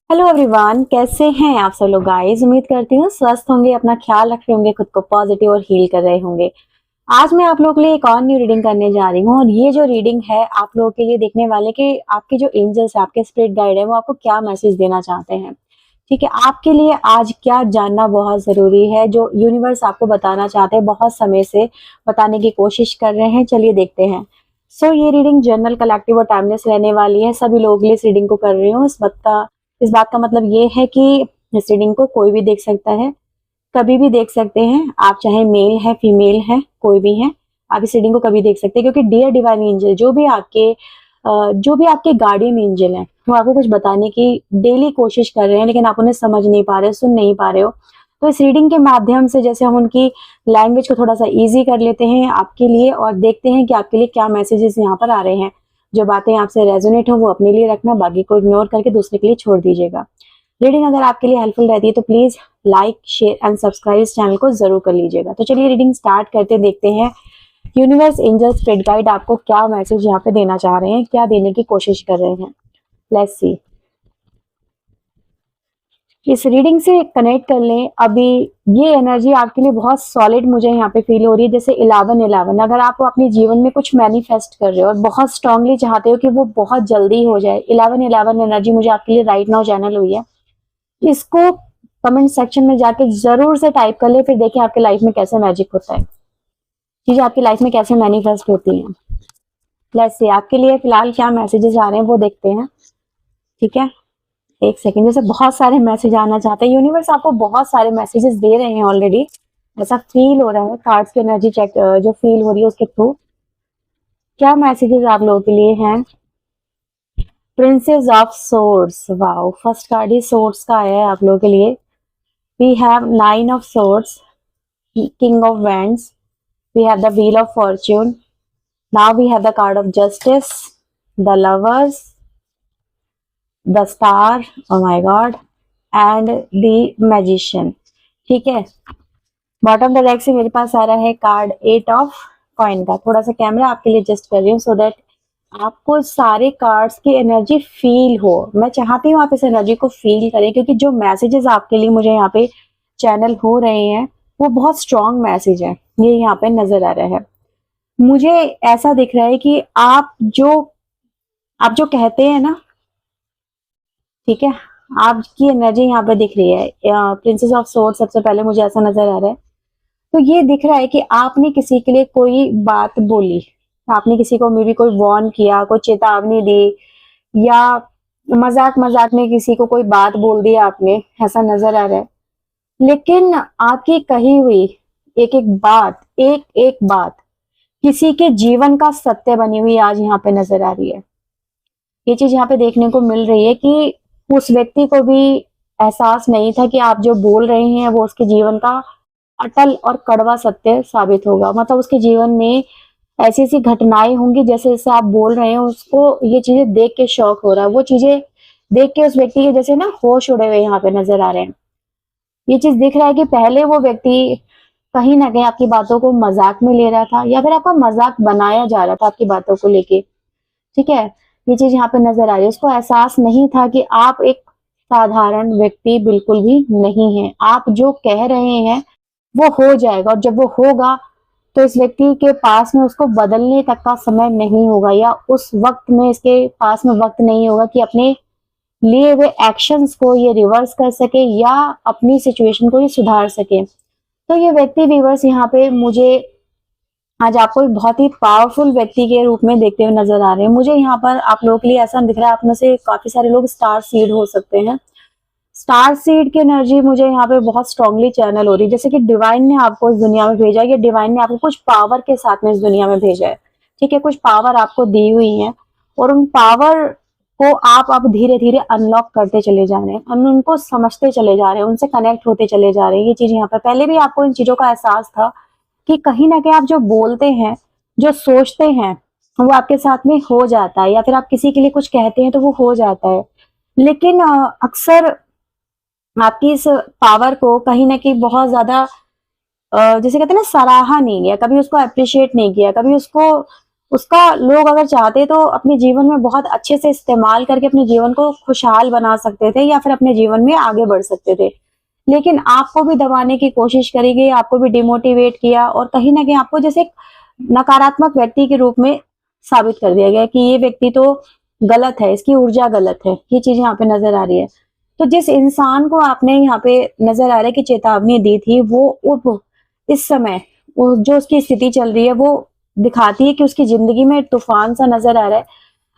Hello everyone, कैसे हैं आप सब लोग गाइस। उम्मीद करती हूँ स्वस्थ होंगे, अपना ख्याल रख रहे होंगे, खुद को पॉजिटिव और हील कर रहे होंगे। आज मैं आप लोगों के लिए एक और न्यू रीडिंग करने जा रही हूँ और ये जो रीडिंग है आप लोगों के लिए देखने वाले कि आपके जो एंजल्स है, आपके स्पिरिट गाइड है, वो आपको क्या मैसेज देना चाहते हैं। ठीक है, आपके लिए आज क्या जानना बहुत जरूरी है जो यूनिवर्स आपको बताना चाहते हैं, बहुत समय से बताने की कोशिश कर रहे हैं। चलिए देखते हैं। ये रीडिंग जनरल, कलेक्टिव और टाइमलेस रहने वाली है। सभी लोगों के लिए इस रीडिंग को कर रही हूँ। इस बात का मतलब ये है कि इस रीडिंग को कोई भी देख सकता है, कभी भी देख सकते हैं। आप चाहे मेल है, फीमेल है, कोई भी है, आप इस रीडिंग को कभी देख सकते हैं। क्योंकि डियर डिवाइन एंजल, जो भी आपके गार्डियन एंजल हैं, वो आपको कुछ बताने की डेली कोशिश कर रहे हैं, लेकिन आप उन्हें समझ नहीं पा रहे, सुन नहीं पा रहे हो। तो इस रीडिंग के माध्यम से जैसे हम उनकी लैंग्वेज को थोड़ा सा इजी कर लेते हैं आपके लिए और देखते हैं कि आपके लिए क्या मैसेजेस यहाँ पर आ रहे हैं। जो बातें आपसे रेजोनेट हो वो अपने लिए रखना, बाकी को इग्नोर करके दूसरे के लिए छोड़ दीजिएगा। रीडिंग अगर आपके लिए हेल्पफुल रहती है तो please like, share and subscribe इस चैनल को जरूर कर लीजिएगा। तो चलिए रीडिंग स्टार्ट करते, देखते हैं यूनिवर्स, एंजल, स्पिरिट गाइड आपको क्या मैसेज यहाँ पे देना चाह रहे हैं, क्या देने की कोशिश कर रहे हैं। Let's see. इस रीडिंग से कनेक्ट कर लें। अभी ये एनर्जी आपके लिए बहुत सॉलिड मुझे यहाँ पे फील हो रही है, जैसे 11-11। अगर आप अपने जीवन में कुछ मैनिफेस्ट कर रहे हो और बहुत स्ट्रांगली चाहते हो कि वो बहुत जल्दी हो जाए, 11-11 एनर्जी मुझे आपके लिए राइट नाउ चैनल हुई है। इसको कमेंट सेक्शन में जाके जरूर से टाइप कर ले, फिर देखिए आपकी लाइफ में कैसे मैजिक होता है, चीजें आपकी लाइफ में कैसे मैनिफेस्ट होती हैं। लेट्स सी आपके लिए फिलहाल क्या मैसेजेस आ रहे हैं वो देखते हैं। ठीक है, एक सेकेंड। जैसे बहुत सारे मैसेज आना चाहते हैं, यूनिवर्स आपको बहुत सारे मैसेजेस दे रहे हैं ऑलरेडी, ऐसा फील हो रहा है। कार्ड्स की एनर्जी चेक जो फील हो रही है उसके थ्रू क्या मैसेजेस आप लोगों के लिए हैं। Princess of swords, wow, first card ही सोर्ड्स का आया है आप लोगों के लिए। We have 9 of swords, king of wands, we have the wheel of fortune, now we have the card of justice, the lovers, the star, oh my god, and the magician. ठीक है, bottom the deck से मेरे पास आ रहा है card 8 of coin का। थोड़ा सा camera आपके लिए एडजस्ट कर रही हूँ सो दैट आपको सारे कार्ड्स की एनर्जी फील हो। मैं चाहती हूँ आप इस एनर्जी को फील करें, क्योंकि जो मैसेजेस आपके लिए मुझे यहाँ पे चैनल हो रहे हैं वो बहुत स्ट्रॉन्ग मैसेज है। ये यहाँ पे नजर आ रहा है। मुझे ऐसा दिख रहा है कि आप जो कहते हैं ना, ठीक है, आपकी एनर्जी यहाँ पे दिख रही है। प्रिंसेस ऑफ सोर्ड सबसे पहले मुझे ऐसा नजर आ रहा है। तो ये दिख रहा है कि आपने किसी के लिए कोई बात बोली, आपने किसी को मे बी कोई वार्न किया, कोई चेतावनी दी, या मजाक मजाक में किसी को कोई बात बोल दी आपने, ऐसा नजर आ रहा है। लेकिन आपकी कही हुई एक एक बात किसी के जीवन का सत्य बनी हुई आज यहाँ पे नजर आ रही है। ये चीज यहाँ पे देखने को मिल रही है कि उस व्यक्ति को भी एहसास नहीं था कि आप जो बोल रहे हैं वो उसके जीवन का अटल और कड़वा सत्य साबित होगा। मतलब उसके जीवन में ऐसी ऐसी घटनाएं होंगी, जैसे जैसे आप बोल रहे हैं उसको ये चीजें देख के शौक हो रहा है, वो चीजें देख के उस व्यक्ति के जैसे ना होश उड़े हुए यहाँ पे नजर आ रहे हैं। ये चीज दिख रहा है कि पहले वो व्यक्ति कहीं ना कहीं आपकी बातों को मजाक में ले रहा था, या फिर आपका मजाक बनाया जा रहा था आपकी बातों को लेके। ठीक है, ये चीज यहाँ पे नजर आ रही है। उसको एहसास नहीं था कि आप एक साधारण व्यक्ति बिल्कुल भी नहीं है। आप जो कह रहे हैं वो हो जाएगा, और जब वो होगा तो इस व्यक्ति के पास में उसको बदलने तक का समय नहीं होगा, या उस वक्त में इसके पास में वक्त नहीं होगा कि अपने लिए हुए एक्शंस को ये रिवर्स कर सके या अपनी सिचुएशन को ये सुधार सके। तो ये व्यक्ति व्यूअर्स यहाँ पे मुझे आज आपको एक बहुत ही पावरफुल व्यक्ति के रूप में देखते हुए नजर आ रहे हैं। मुझे यहाँ पर आप लोगों के लिए ऐसा दिख रहा है, आप में से काफी सारे लोग स्टार सीड हो सकते हैं। स्टार सीड की एनर्जी मुझे यहाँ पे बहुत स्ट्रांगली चैनल हो रही है, जैसे कि डिवाइन ने आपको इस दुनिया में भेजा है, या डिवाइन ने आपको कुछ पावर के साथ में इस दुनिया में भेजा है। ठीक है, कुछ पावर आपको दी हुई है और उन पावर को आप अब धीरे धीरे अनलॉक करते चले जा रहे हैं, उनको समझते चले जा रहे हैं, उनसे कनेक्ट होते चले जा रहे हैं। ये चीज यहाँ पे पहले भी आपको इन चीजों का एहसास था कि कहीं ना कहीं आप जो बोलते हैं, जो सोचते हैं, वो आपके साथ में हो जाता है, या फिर आप किसी के लिए कुछ कहते हैं तो वो हो जाता है। लेकिन अक्सर आपकी इस पावर को कहीं ना कहीं बहुत ज्यादा जैसे कहते हैं ना, सराहा नहीं गया, कभी उसको अप्रिशिएट नहीं किया, कभी उसको उसका लोग अगर चाहते तो अपने जीवन में बहुत अच्छे से इस्तेमाल करके अपने जीवन को खुशहाल बना सकते थे या फिर अपने जीवन में आगे बढ़ सकते थे। लेकिन आपको भी दबाने की कोशिश करी गई, आपको भी डिमोटिवेट किया और कहीं न कहीं आपको जैसे एक नकारात्मक व्यक्ति के रूप में साबित कर दिया गया कि ये व्यक्ति तो गलत है, इसकी ऊर्जा गलत है। ये चीज़ यहाँ पे नज़र आ रही है। तो जिस इंसान को आपने यहाँ पे नज़र आ रहा है कि चेतावनी दी थी, वो अब इस समय वो जो उसकी स्थिति चल रही है, वो दिखाती है कि उसकी ज़िंदगी में तूफ़ान सा नज़र आ रहा है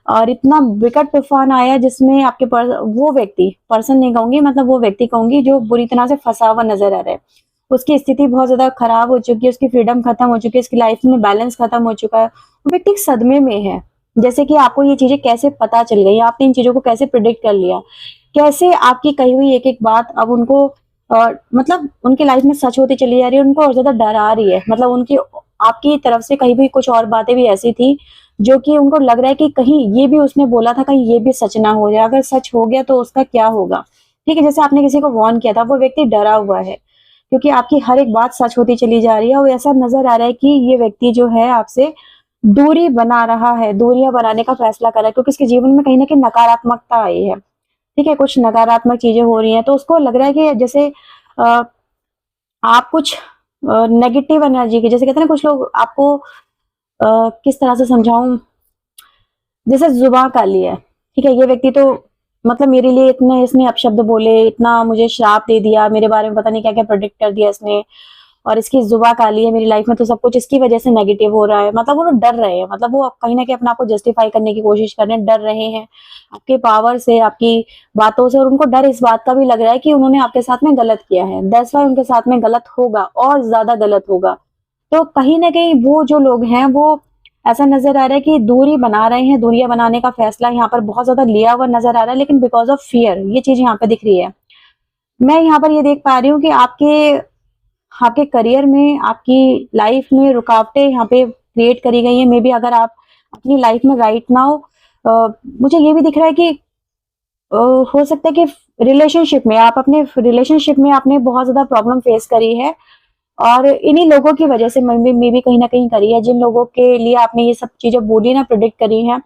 और इतना विकट तूफ़ान आया जिसमें आपके वो व्यक्ति, पर्सन नहीं कहूँगी, मतलब वो व्यक्ति कहूँगी जो बुरी तरह से फँसा हुआ नज़र आ रहा है। उसकी स्थिति बहुत ज़्यादा खराब हो चुकी है, उसकी फ्रीडम खत्म हो चुकी है, उसकी लाइफ़ में बैलेंस खत्म हो चुका है। वो व्यक्ति एक सदमे में है। जैसे कि आपको ये चीज़ें कैसे पता चल गई? आपने इन चीज़ों को कैसे प्रिडिक्ट कर लिया? कैसे आपकी कही हुई एक-एक बात अब उनको मतलब उनकी लाइफ़ में सच होती चली जा रही है, उनको और ज़्यादा डरा रही है। मतलब उनकी आपकी तरफ से कही भी कुछ और बातें भी ऐसी थी जो कि उनको लग रहा है कि कहीं ये भी उसने बोला था, कहीं ये भी सच ना हो जाए। अगर सच हो गया तो उसका क्या होगा? ठीक है, जैसे आपने किसी को वार्न किया था, वो व्यक्ति डरा हुआ है, क्योंकि आपकी हर एक बात सच होती चली जा रही है और ऐसा नज़र आ रहा है कि ये व्यक्ति जो है आपसे दूरी बना रहा है, दूरियाँ बनाने का फैसला कर रहा है, क्योंकि उसके जीवन में कहीं न कहीं नकारात्मकता आई है। ठीक है, कुछ नकारात्मक चीज़ें हो रही हैं, तो उसको लग रहा है कि जैसे अ, आप कुछ नेगेटिव एनर्जी की, जैसे कहते हैं ना कुछ लोग आपको किस तरह से समझाऊँ, जैसे जुबान काली है, ठीक है? ये व्यक्ति तो मतलब मेरे लिए इतने इसने अपशब्द बोले, इतना मुझे श्राप दे दिया, मेरे बारे में पता नहीं क्या-क्या प्रेडिक्ट कर दिया इसने और इसकी जुबान काली है, मेरी लाइफ में तो सब कुछ इसकी वजह से नेगेटिव हो रहा है। मतलब वो लोग डर रहे हैं, मतलब वो कहीं न कहीं अपने आप को जस्टिफाई करने की कोशिश कर रहे हैं, डर रहे हैं आपके पावर से, आपकी बातों से और उनको डर इस बात का भी लग रहा है कि उन्होंने आपके साथ में गलत किया है। दैट्स व्हाई उनके साथ में गलत होगा और ज़्यादा गलत होगा। तो कहीं न कहीं वो जो लोग हैं, वो ऐसा नज़र आ रहा है कि दूरी बना रहे हैं, दूरियाँ बनाने का फैसला यहाँ पर बहुत ज़्यादा लिया हुआ नज़र आ रहा है, लेकिन बिकॉज़ ऑफ फ़ियर ये चीज़ यहाँ पे दिख रही है। मैं यहाँ पर ये देख पा रही हूँ कि आपके आपके करियर में, आपकी लाइफ़ में रुकावटें यहाँ पे क्रिएट करी गई हैं। मेबी अगर आप अपनी लाइफ़ में राइट नाउ मुझे ये भी दिख रहा है कि हो सकता है कि रिलेशनशिप में आप अपने रिलेशनशिप में आपने बहुत ज़्यादा प्रॉब्लम फेस करी है और इन्हीं लोगों की वजह से मे बी कहीं न कहीं करी है, जिन लोगों के लिए आपने ये सब चीज़ें बोली ना, प्रेडिक्ट करी हैं,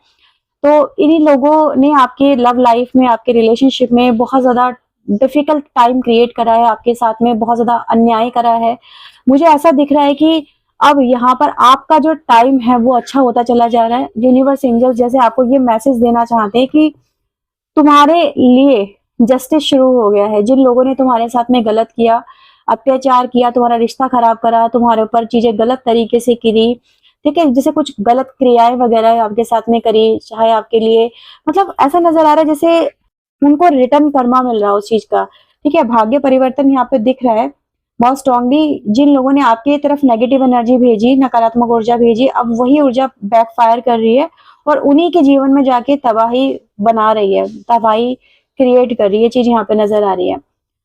तो इन्हीं लोगों ने आपके लव लाइफ में, आपके रिलेशनशिप में बहुत ज़्यादा डिफ़िकल्ट टाइम क्रिएट करा है, आपके साथ में बहुत ज़्यादा अन्याय करा है। मुझे ऐसा दिख रहा है कि अब यहाँ पर आपका जो टाइम है वो अच्छा होता चला जा रहा है। यूनिवर्स, एंजल्स जैसे आपको ये मैसेज देना चाहते हैं कि तुम्हारे लिए जस्टिस शुरू हो गया है। जिन लोगों ने तुम्हारे साथ में गलत किया, अत्याचार किया, तुम्हारा रिश्ता खराब करा, तुम्हारे ऊपर चीज़ें गलत तरीके से करी, ठीक है? जैसे कुछ गलत क्रियाएँ वगैरह आपके साथ में करी, चाहे आपके लिए मतलब ऐसा नज़र आ रहा है जैसे उनको रिटर्न कर्मा मिल रहा है उस चीज़ का, ठीक है? भाग्य परिवर्तन यहाँ पे दिख रहा है, बहुत स्ट्रांगली जिन लोगों ने आपकी तरफ नेगेटिव एनर्जी भेजी, नकारात्मक ऊर्जा भेजी, अब वही ऊर्जा बैकफ़ायर कर रही है और उन्हीं के जीवन में जाके तबाही बना रही है, तबाही क्रिएट कर रही है, ये चीज़ यहाँ पे नज़र आ रही है।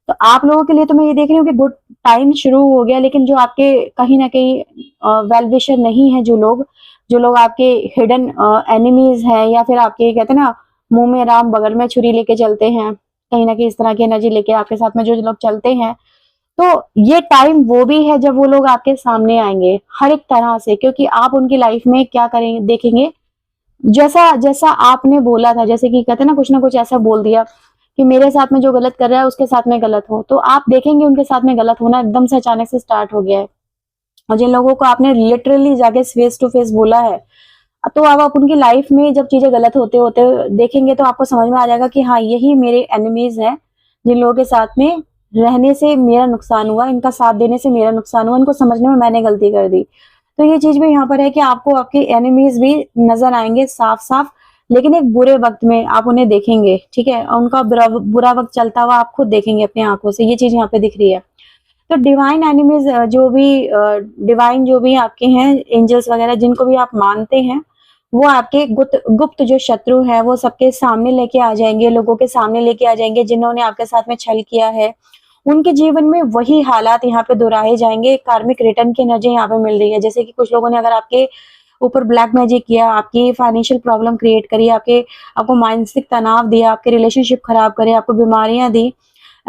तो आप लोगों के लिए तो मैं ये देख रही हूँ कि गुड टाइम शुरू हो गया, लेकिन जो आपके कहीं न कहीं वेल विशर नहीं है, जो लोग आपके हिडन एनिमीज़ हैं या फिर आपके कहते हैं ना मुँह में राम बगल में छुरी लेके चलते हैं, कहीं न कहीं इस तरह की एनर्जी लेके आपके साथ में जो लोग चलते हैं, तो ये टाइम वो भी है जब वो लोग आपके सामने आएँगे, हर एक तरह से, क्योंकि आप उनकी लाइफ़ में क्या करेंगे देखेंगे, जैसा जैसा आपने बोला था, जैसे कि कहते हैं ना कुछ ऐसा बोल दिया कि मेरे साथ में जो गलत कर रहा है उसके साथ में गलत हो, तो आप देखेंगे उनके साथ में गलत होना एकदम से अचानक से स्टार्ट हो गया है। और जिन लोगों को आपने लिटरली जाके फेस टू फेस बोला है, तो अब आप उनकी लाइफ में जब चीजें गलत होते होते देखेंगे तो आपको समझ में आ जाएगा कि हाँ, यही मेरे एनिमीज हैं, जिन लोगों के साथ में रहने से मेरा नुकसान हुआ, इनका साथ देने से मेरा नुकसान हुआ, इनको समझने में मैंने गलती कर दी। तो ये चीज भी यहाँ पर है कि आपको आपके एनिमीज भी नजर आएंगे साफ साफ, लेकिन एक बुरे वक्त में आप उन्हें देखेंगे, ठीक है? और उनका बुरा वक्त चलता हुआ आप खुद देखेंगे अपनी आंखों से, ये चीज यहाँ पे दिख रही है। तो डिवाइन एनिमीज जो भी डिवाइन जो भी आपके हैं, एंजल्स वगैरह जिनको भी आप मानते हैं, वो आपके गुप्त गुप्त जो शत्रु हैं वो सबके सामने लेके आ जाएंगे, लोगों के सामने लेके आ जाएंगे जिन्होंने आपके साथ में छल किया है। उनके जीवन में वही हालात यहाँ पे दोहराए जाएंगे, कार्मिक रिटर्न की एनर्जी यहाँ पे मिल रही है। जैसे कि कुछ लोगों ने अगर आपके ऊपर ब्लैक मैजिक किया, आपकी फाइनेंशियल प्रॉब्लम क्रिएट करी, आपको मानसिक तनाव दिया, आपके रिलेशनशिप खराब करे, आपको बीमारियां दी,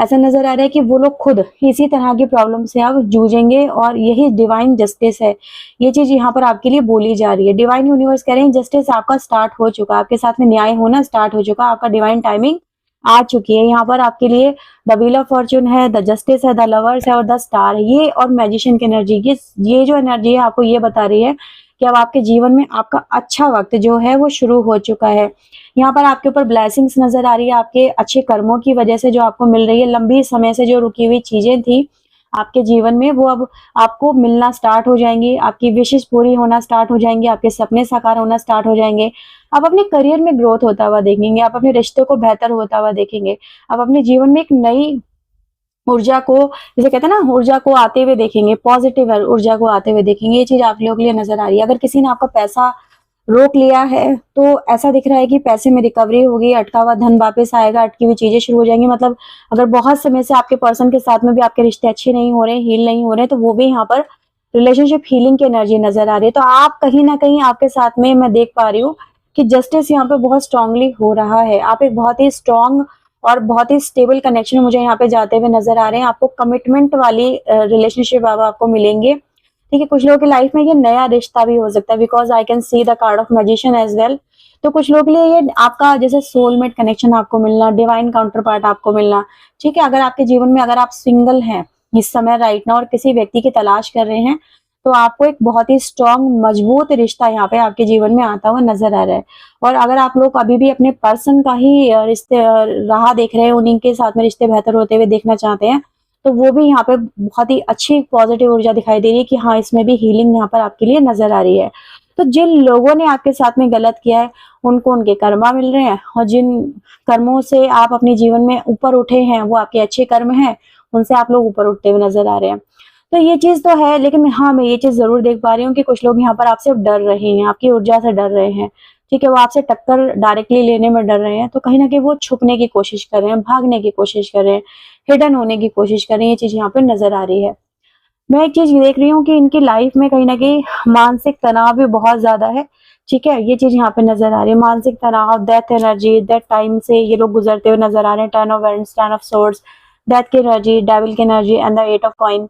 ऐसा नजर आ रहा है कि वो लोग खुद इसी तरह की प्रॉब्लम से अब जूझेंगे और यही डिवाइन जस्टिस है। ये चीज यहाँ पर आपके लिए बोली जा रही है। डिवाइन यूनिवर्स कह रहे हैं जस्टिस आपका स्टार्ट हो चुका, आपके साथ में न्याय होना स्टार्ट हो चुका, आपका डिवाइन टाइमिंग आ चुकी है। यहाँ पर आपके लिए द व्हील ऑफ फॉर्च्यून है, द जस्टिस है, द लवर्स है और द स्टार है, ये और मैजिशियन की एनर्जी, ये जो एनर्जी है आपको ये बता रही है कि अब आपके जीवन में आपका अच्छा वक्त जो है वो शुरू हो चुका है। यहाँ पर आपके ऊपर ब्लेसिंग्स नजर आ रही है, आपके अच्छे कर्मों की वजह से जो आपको मिल रही है। लंबी समय से जो रुकी हुई चीजें थी आपके जीवन में वो अब आपको मिलना स्टार्ट हो जाएंगी, आपकी विशेष पूरी होना स्टार्ट हो जाएंगी, आपके सपने साकार होना स्टार्ट हो जाएंगे। आप अपने करियर में ग्रोथ होता हुआ देखेंगे, आप अपने रिश्तों को बेहतर होता हुआ देखेंगे, आप अपने जीवन में एक नई ऊर्जा को, जैसे कहते हैं ना, ऊर्जा को आते हुए देखेंगे, पॉजिटिव ऊर्जा को आते हुए देखेंगे। ये चीज आप लोगों के लिए नजर आ रही है। अगर किसी ने आपका पैसा रोक लिया है तो ऐसा दिख रहा है कि पैसे में रिकवरी होगी, अटका हुआ धन वापस आएगा, अटकी हुई चीजें शुरू हो जाएंगी। मतलब अगर बहुत समय से आपके पर्सन के साथ में भी आपके रिश्ते अच्छे नहीं हो रहे, हील नहीं हो रहे, तो वो भी यहाँ पर रिलेशनशिप हीलिंग की एनर्जी नजर आ रही है। तो आप कहीं ना कहीं आपके साथ में मैं देख पा रही हूँ कि जस्टिस यहाँ पे बहुत स्ट्रांगली हो रहा है। आप एक बहुत ही स्ट्रांग और बहुत ही स्टेबल कनेक्शन मुझे यहाँ पे जाते हुए नजर आ रहे हैं। आपको कमिटमेंट वाली रिलेशनशिप अब आपको मिलेंगे। ठीक है, कुछ लोगों की लाइफ में ये नया रिश्ता भी हो सकता है, because I can see the card of magician as well. तो कुछ लोगों के लिए ये आपका जैसे सोलमेट कनेक्शन आपको मिलना, डिवाइन काउंटर पार्ट आपको मिलना। ठीक है, अगर आपके जीवन में अगर आप सिंगल हैं इस समय राइट नाउ और किसी व्यक्ति की तलाश कर रहे हैं, तो आपको एक बहुत ही स्ट्रॉन्ग मजबूत रिश्ता यहाँ पे आपके जीवन में आता हुआ नजर आ रहा है। और अगर आप लोग अभी भी अपने पर्सन का ही रिश्ते राह देख रहे हैं, उन्हीं के साथ में रिश्ते बेहतर होते हुए देखना चाहते हैं, तो वो भी यहाँ पे बहुत ही अच्छी पॉजिटिव ऊर्जा दिखाई दे रही है कि हाँ, इसमें भी हीलिंग यहाँ पर आपके लिए नजर आ रही है। तो जिन लोगों ने आपके साथ में गलत किया है उनको उनके कर्मा मिल रहे हैं, और जिन कर्मों से आप अपने जीवन में ऊपर उठे हैं वो आपके अच्छे कर्म हैं, उनसे आप लोग ऊपर उठते हुए नजर आ रहे हैं। तो ये चीज तो है, लेकिन हाँ, मैं ये चीज जरूर देख पा रही हूँ कि कुछ लोग यहाँ पर आपसे डर रहे हैं, आपकी ऊर्जा से डर रहे हैं। ठीक है, वो आपसे टक्कर डायरेक्टली लेने में डर रहे हैं, तो कहीं ना कहीं वो छुपने की कोशिश कर रहे हैं, भागने की कोशिश कर रहे हैं, हिडन होने की कोशिश कर रहे हैं। ये चीज यहाँ पे नजर आ रही है। मैं एक चीज देख रही हूँ कि इनकी लाइफ में कहीं ना कहीं मानसिक तनाव भी बहुत ज्यादा है। ठीक है, ये चीज यहाँ पे नजर आ रही है, मानसिक तनाव, डेथ एनर्जी, डेथ टाइम से ये लोग गुजरते हुए नजर आ रहे हैं। Turn of wands, turn of swords, death की एनर्जी, डेविल की energy and the eight of coin.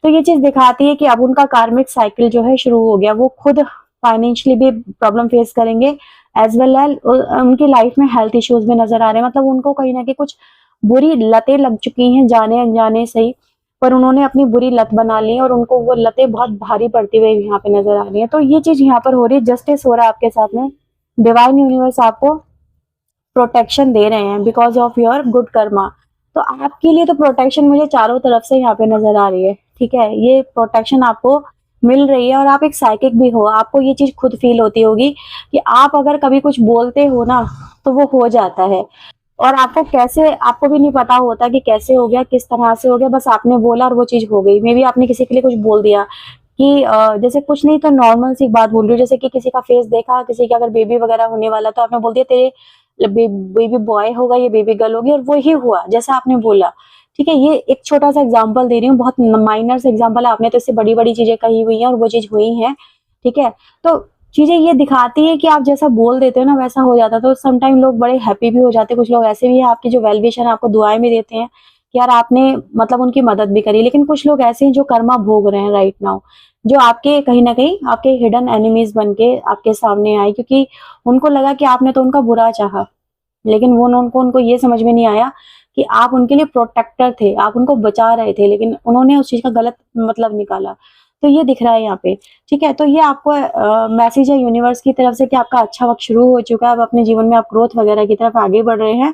तो ये चीज दिखाती है कि अब उनका कार्मिक साइकिल जो है शुरू हो गया। वो खुद फाइनेंशियली भी प्रॉब्लम फेस करेंगे, एज वेल एज उनकी लाइफ में हेल्थ इश्यूज भी नजर आ रहे हैं। मतलब उनको कहीं ना कहीं कुछ बुरी लतें लग चुकी हैं, जाने अनजाने से ही, पर उन्होंने अपनी बुरी लत बना ली और उनको वो लतें बहुत भारी पड़ती हुई यहाँ पे नजर आ रही है। तो ये चीज यहाँ पर हो रही है, जस्टिस हो रहा है आपके साथ में। डिवाइन यूनिवर्स आपको प्रोटेक्शन दे रहे हैं because of your good Karma. तो आपके लिए तो प्रोटेक्शन मुझे चारों तरफ से यहाँ पे नजर आ रही है। ठीक है, ये प्रोटेक्शन आपको मिल रही है और आप एक साइकिक भी हो, आपको ये चीज खुद फील होती होगी कि आप अगर कभी कुछ बोलते हो ना तो वो हो जाता है, और आपको कैसे, आपको भी नहीं पता होता कि कैसे हो गया, किस तरह से हो गया, बस आपने बोला और वो चीज हो गई। मे बी आपने किसी के लिए कुछ बोल दिया कि जैसे कुछ नहीं तो नॉर्मल सी बात बोल रही हूँ, जैसे कि किसी का फेस देखा, किसी का अगर बेबी वगैरह होने वाला तो आपने बोल दिया तेरे बेबी बॉय होगा, ये बेबी गर्ल होगी, और वो ही हुआ जैसा आपने बोला। ठीक है, ये एक छोटा सा एग्जाम्पल दे रही हूँ, बहुत माइनर सा एग्जाम्पल है, आपने तो इससे बड़ी बड़ी चीजें कही हुई हैं और वो चीज हुई है। ठीक है, तो चीजें ये दिखाती है कि आप जैसा बोल देते हो ना वैसा हो जाता है। तो समटाइम लोग बड़े हैप्पी भी हो जाते हैं, कुछ लोग ऐसे भी हैं आपकी जो वेल विशर आपको दुआएं भी देते हैं कि यार आपने मतलब उनकी मदद भी करी। लेकिन कुछ लोग ऐसे हैं जो कर्मा भोग रहे हैं राइट नाउ, जो आपके कहीं ना कहीं आपके हिडन एनिमीज बन के आपके सामने आए, क्योंकि उनको लगा कि आपने तो उनका बुरा चाहा, लेकिन वो उनको ये समझ में नहीं आया कि आप उनके लिए प्रोटेक्टर थे, आप उनको बचा रहे थे, लेकिन उन्होंने उस चीज का गलत मतलब निकाला। तो ये दिख रहा है यहाँ पे। ठीक है, तो ये आपको मैसेज है यूनिवर्स की तरफ से कि आपका अच्छा वक्त शुरू हो चुका है, अब अपने जीवन में आप ग्रोथ वगैरह की तरफ आगे बढ़ रहे हैं।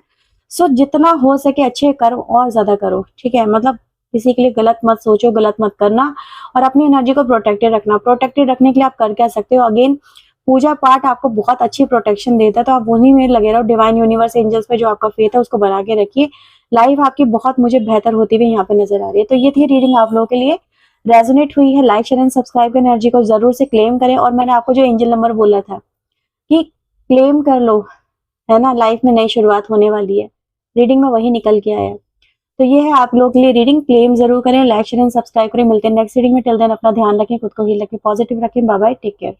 सो जितना हो सके अच्छे करो और ज्यादा करो। ठीक है, मतलब किसी के लिए गलत मत सोचो, गलत मत करना, और अपनी एनर्जी को प्रोटेक्टेड रखना। प्रोटेक्टेड रखने के लिए आप कर क्या सकते हो, अगेन पूजा पाठ आपको बहुत अच्छी प्रोटेक्शन देता है, तो आप उन्हीं में लगे रहो। डिवाइन यूनिवर्स एंजल्स पे जो आपका फेथ है उसको बना के रखिए। लाइफ आपकी बहुत मुझे बेहतर होती हुई यहाँ पे नजर आ रही है। तो ये थी रीडिंग आप लोगों के लिए, रेजोनेट हुई है, like share and subscribe energy को जरूर से क्लेम करें। और मैंने आपको जो एंजल नंबर बोला था कि क्लेम कर लो, है ना, लाइफ में नई शुरुआत होने वाली है, रीडिंग में वही निकल के आया। तो ये है आप लोगों के लिए रीडिंग, क्लेम जरूर करें, लाइक शेयर एंड सब्सक्राइब करें। मिलते हैं नेक्स्ट रीडिंग में, टिल देन अपना ध्यान रखें, खुद को हील रखें, पॉजिटिव रखें। Bye bye, take care.